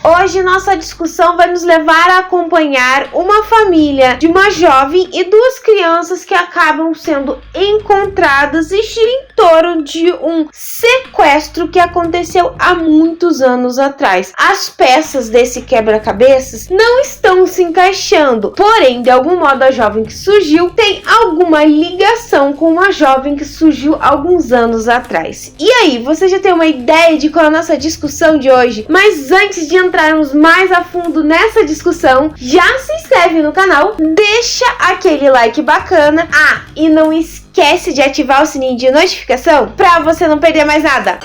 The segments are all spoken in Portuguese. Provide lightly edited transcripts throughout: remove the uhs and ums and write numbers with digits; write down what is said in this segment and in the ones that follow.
Hoje nossa discussão vai nos levar a acompanhar uma família de uma jovem e duas crianças que acabam sendo encontradas e gira em torno de um sequestro que aconteceu há muitos anos atrás. As peças desse quebra-cabeças não estão se encaixando, porém, de algum modo a jovem que surgiu tem alguma ligação com uma jovem que surgiu alguns anos atrás. E aí, você já tem uma ideia de qual é a nossa discussão de hoje? Mas antes de entrarmos mais a fundo nessa discussão, já se inscreve no canal, deixa aquele like bacana. E não esquece de ativar o sininho de notificação para você não perder mais nada.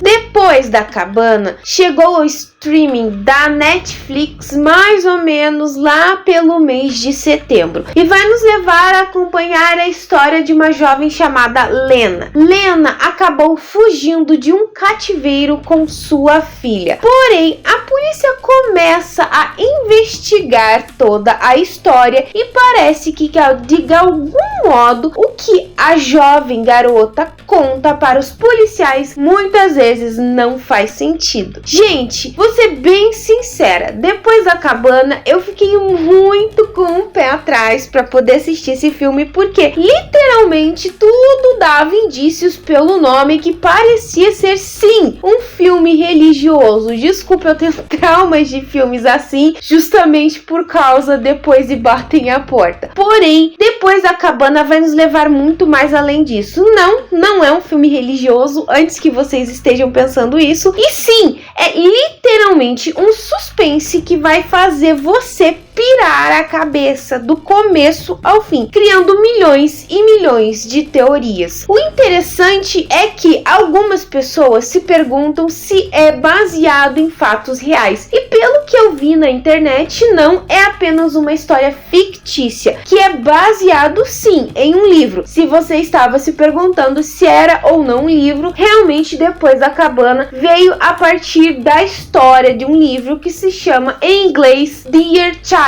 Depois da Cabana, chegou o streaming da Netflix mais ou menos lá pelo mês de setembro e vai nos levar a acompanhar a história de uma jovem chamada Lena. Lena acabou fugindo de um cativeiro com sua filha, porém a polícia começa a investigar toda a história e parece que de algum modo o que a jovem garota conta para os policiais muitas vezes não faz sentido. Gente, vou ser bem sincera, depois da Cabana eu fiquei muito com o pé atrás para poder assistir esse filme, porque literalmente tudo dava indícios pelo nome que parecia ser sim um filme religioso. Desculpa, eu tenho traumas de filmes assim, justamente por causa Depois e Batem a Porta. Porém, Depois da Cabana vai nos levar muito mais além disso. Não é um filme religioso, antes que vocês estejam pensando isso. E sim, é literalmente um suspense que vai fazer você pirar a cabeça do começo ao fim, criando milhões e milhões de teorias. O interessante é que algumas pessoas se perguntam se é baseado em fatos reais. E pelo que eu vi na internet, não é apenas uma história fictícia, que é baseado sim em um livro. Se você estava se perguntando se era ou não um livro, realmente Depois da Cabana veio a partir da história de um livro que se chama em inglês Dear Child,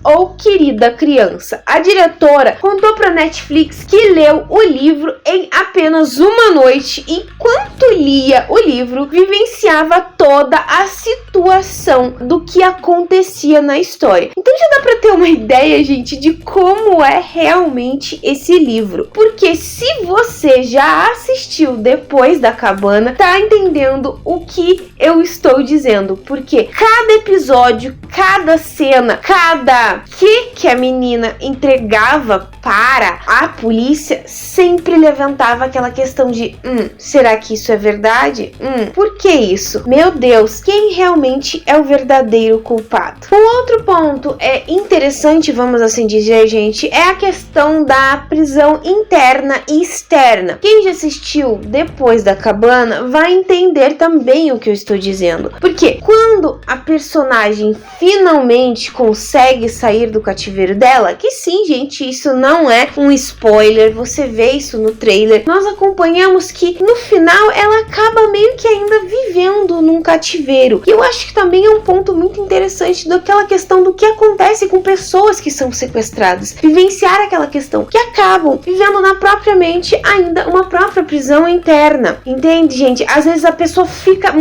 ou Querida Criança. A diretora contou para Netflix que leu o livro em apenas uma noite e enquanto lia o livro, vivenciava toda a situação do que acontecia na história. Então já dá para ter uma ideia, gente, de como é realmente esse livro. Porque se você já assistiu Depois da Cabana, tá entendendo o que eu estou dizendo. Porque cada episódio, cada cena, cada que a menina entregava para a polícia sempre levantava aquela questão de será que isso é verdade? Por que isso? Meu Deus, quem realmente é o verdadeiro culpado? Um outro ponto interessante, vamos assim dizer, gente, é a questão da prisão interna e externa. Quem já assistiu Depois da Cabana vai entender também o que eu estou dizendo. Porque quando a personagem finalmente consegue sair do cativeiro dela, que sim, gente, isso não é um spoiler, você vê isso no trailer, nós acompanhamos que no final ela acaba meio que ainda vivendo num cativeiro. E eu acho que também é um ponto muito interessante daquela questão do que acontece com pessoas que são sequestradas, vivenciar aquela questão, que acabam vivendo na própria mente ainda uma própria prisão interna, entende, gente? Às vezes a pessoa fica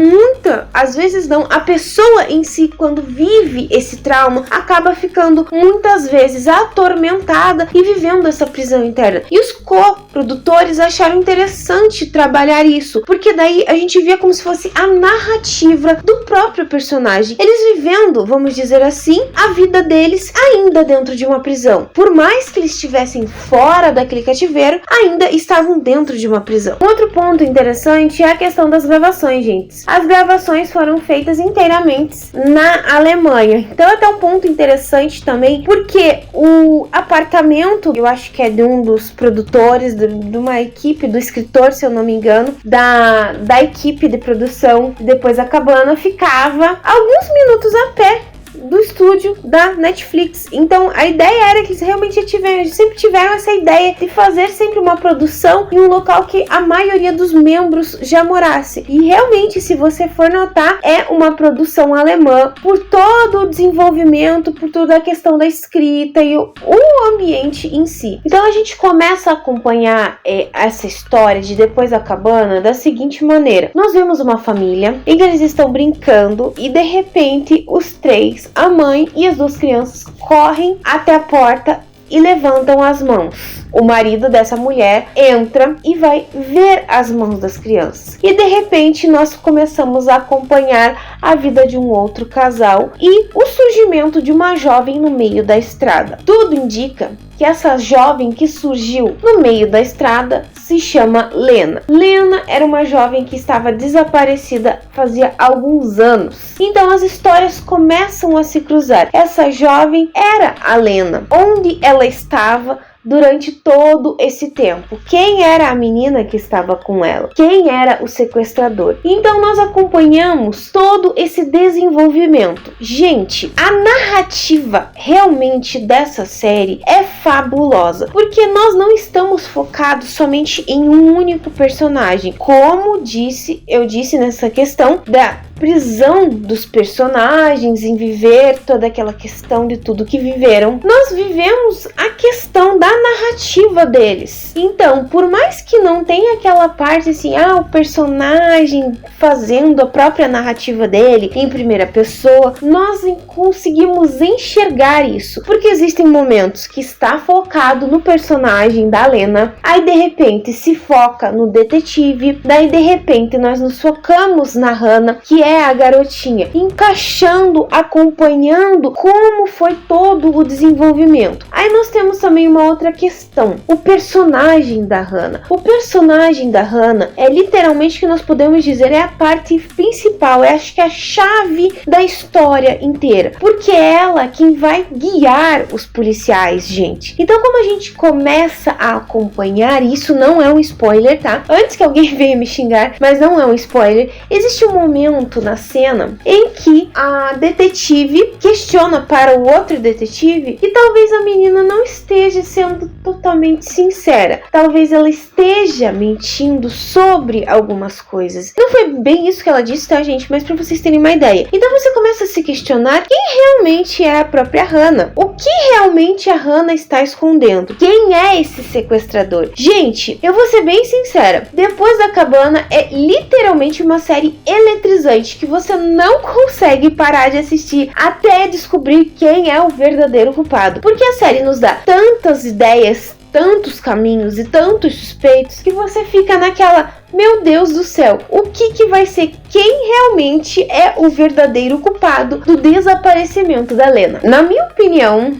às vezes não, a pessoa em si, quando vive esse trauma, acaba ficando muitas vezes atormentada e vivendo essa prisão interna. E os co-produtores acharam interessante trabalhar isso, porque daí a gente via como se fosse a narrativa do próprio personagem, eles vivendo, vamos dizer assim, a vida deles ainda dentro de uma prisão. Por mais que eles estivessem fora daquele cativeiro, ainda estavam dentro de uma prisão. Um outro ponto interessante é a questão das gravações, gente. As gravações foram feitas inteiramente na Alemanha. Então é até um ponto interessante também, porque o apartamento, eu acho que é de um dos produtores, de uma equipe, do escritor, se eu não me engano, da equipe de produção Depois da Cabana, ficava alguns minutos a pé do estúdio da Netflix. Então a ideia era que eles realmente sempre tiveram essa ideia de fazer sempre uma produção em um local que a maioria dos membros já morasse. E realmente, se você for notar, é uma produção alemã por todo o desenvolvimento, por toda a questão da escrita e o ambiente em si. Então a gente começa a acompanhar essa história de Depois da Cabana da seguinte maneira. Nós vemos uma família em que eles estão brincando e de repente os três, a mãe e as duas crianças, correm até a porta e levantam as mãos. O marido dessa mulher entra e vai ver as mãos das crianças. E de repente nós começamos a acompanhar a vida de um outro casal e o surgimento de uma jovem no meio da estrada. Tudo indica que essa jovem que surgiu no meio da estrada se chama Lena. Lena era uma jovem que estava desaparecida fazia alguns anos. Então as histórias começam a se cruzar. Essa jovem era a Lena. Onde ela estava durante todo esse tempo? Quem era a menina que estava com ela? Quem era o sequestrador? Então nós acompanhamos todo esse desenvolvimento. Gente, a narrativa realmente dessa série é fabulosa, porque nós não estamos focados somente em um único personagem. Como eu disse nessa questão da prisão dos personagens, em viver toda aquela questão de tudo que viveram, nós vivemos a questão da narrativa deles. Então, por mais que não tenha aquela parte assim, o personagem fazendo a própria narrativa dele em primeira pessoa, nós conseguimos enxergar isso, porque existem momentos que está focado no personagem da Lena, aí de repente se foca no detetive, daí de repente nós nos focamos na Hannah, que é a garotinha, encaixando, acompanhando como foi todo o desenvolvimento. Aí nós temos também uma outra questão, o personagem da Hannah. O personagem da Hannah é literalmente, que nós podemos dizer, é a parte principal, acho que é a chave da história inteira, porque é ela quem vai guiar os policiais, gente. Então, como a gente começa a acompanhar, isso não é um spoiler, tá? Antes que alguém venha me xingar, mas não é um spoiler, existe um momento na cena em que a detetive questiona para o outro detetive que talvez a menina não esteja sendo totalmente sincera, talvez ela esteja mentindo sobre algumas coisas. Não foi bem isso que ela disse, tá, gente? Mas para vocês terem uma ideia. Então você começa a se questionar quem realmente é a própria Hannah, o que realmente a Hannah está escondendo, quem é esse sequestrador. Gente, eu vou ser bem sincera, Depois da Cabana é literalmente uma série eletrizante que você não consegue parar de assistir até descobrir quem é o verdadeiro culpado, porque a série nos dá tantas ideias, tantos caminhos e tantos suspeitos que você fica naquela, meu Deus do céu, o que vai ser, quem realmente é o verdadeiro culpado do desaparecimento da Lena? Na minha opinião,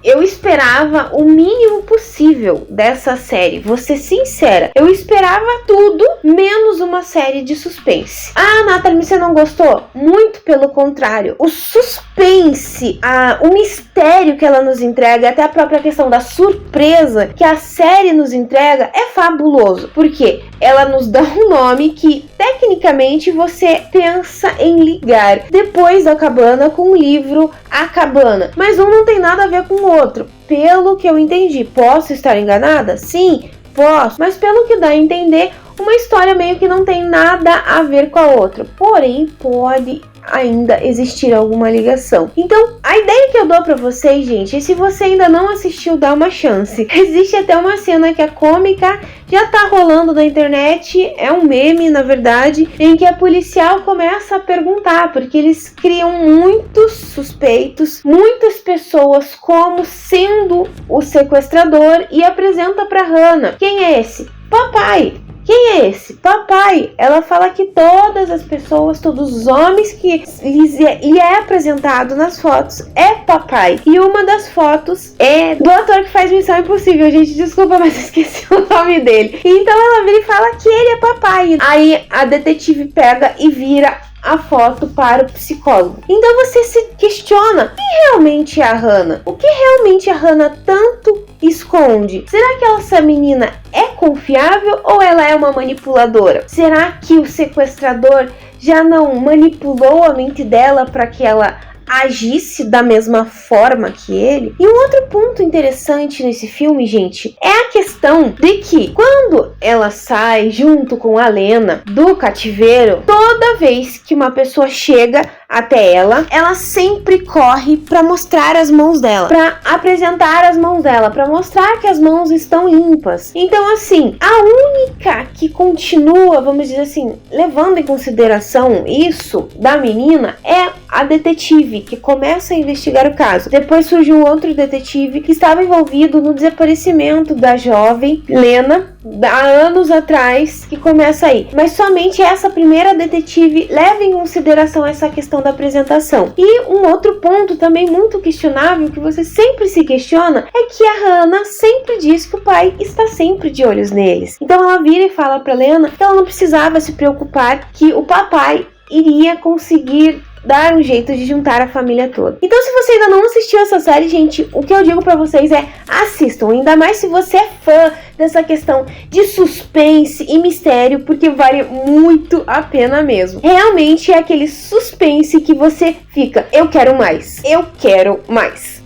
eu esperava o mínimo possível dessa série, vou ser sincera, eu esperava tudo menos uma série de suspense. Nathalie, você não gostou? Muito pelo contrário, o suspense, o mistério que ela nos entrega, até a própria questão da surpresa que a série nos entrega é fabuloso, porque ela nos dá um nome que tecnicamente você pensa em ligar Depois da Cabana com o livro A Cabana, mas um não tem nada a ver com o outro, pelo que eu entendi. Posso estar enganada? Sim, posso, mas pelo que dá a entender, uma história meio que não tem nada a ver com a outra, porém pode ainda existir alguma ligação. Então, a ideia que eu dou pra vocês, gente, é se você ainda não assistiu, dá uma chance. Existe até uma cena que é cômica, já tá rolando na internet, é um meme, na verdade, em que a policial começa a perguntar, porque eles criam muitos suspeitos, muitas pessoas como sendo o sequestrador, e apresenta pra Hannah. Quem é esse? Papai. Quem é esse? Papai. Ela fala que todas as pessoas, todos os homens que lhe é apresentado nas fotos é papai. E uma das fotos é do ator que faz Missão Impossível. Gente, desculpa, mas eu esqueci o nome dele. Então ela vira e fala que ele é papai. Aí a detetive pega e vira a foto para o psicólogo. Então você se questiona, quem realmente é a Hannah? O que realmente a Hannah tanto esconde? Será que essa menina é confiável ou ela é uma manipuladora? Será que o sequestrador já não manipulou a mente dela para que ela agisse da mesma forma que ele. E um outro ponto interessante nesse filme, gente, é a questão de que quando ela sai junto com a Lena do cativeiro, toda vez que uma pessoa chega até ela sempre corre para mostrar as mãos dela, para apresentar as mãos dela, para mostrar que as mãos estão limpas. Então, assim, a única que continua, vamos dizer assim, levando em consideração isso da menina é a detetive, que começa a investigar o caso. Depois surge um outro detetive que estava envolvido no desaparecimento da jovem Lena há anos atrás, que começa aí. Mas somente essa primeira detetive leva em consideração essa questão da apresentação. E um outro ponto também muito questionável, que você sempre se questiona, é que a Hannah sempre diz que o pai está sempre de olhos neles. Então ela vira e fala para Lena que ela não precisava se preocupar, que o papai iria conseguir dar um jeito de juntar a família toda. Então, se você ainda não assistiu essa série, gente, o que eu digo pra vocês é assistam, ainda mais se você é fã dessa questão de suspense e mistério, porque vale muito a pena mesmo. Realmente é aquele suspense que você fica, eu quero mais, eu quero mais.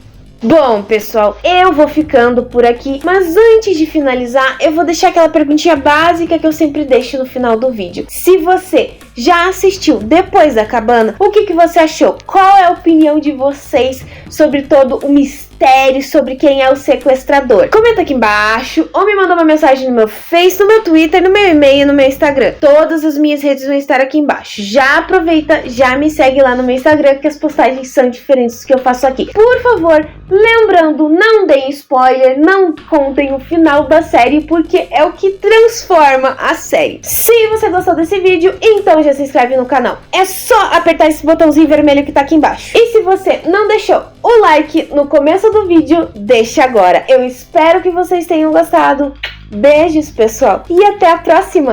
Bom, pessoal, eu vou ficando por aqui, mas antes de finalizar, eu vou deixar aquela perguntinha básica que eu sempre deixo no final do vídeo. Se você já assistiu Depois da Cabana, o que você achou? Qual é a opinião de vocês sobre todo o mistério, sobre quem é o sequestrador? Comenta aqui embaixo, ou me manda uma mensagem no meu Face, no meu Twitter, no meu e-mail, no meu Instagram. Todas as minhas redes vão estar aqui embaixo. Já aproveita, já me segue lá no meu Instagram, que as postagens são diferentes do que eu faço aqui. Por favor, lembrando, não deem spoiler, não contem o final da série, porque é o que transforma a série. Se você gostou desse vídeo, então já se inscreve no canal. É só apertar esse botãozinho vermelho que tá aqui embaixo. E se você não deixou o like no começo do vídeo, deixa agora. Eu espero que vocês tenham gostado. Beijos, pessoal, e até a próxima!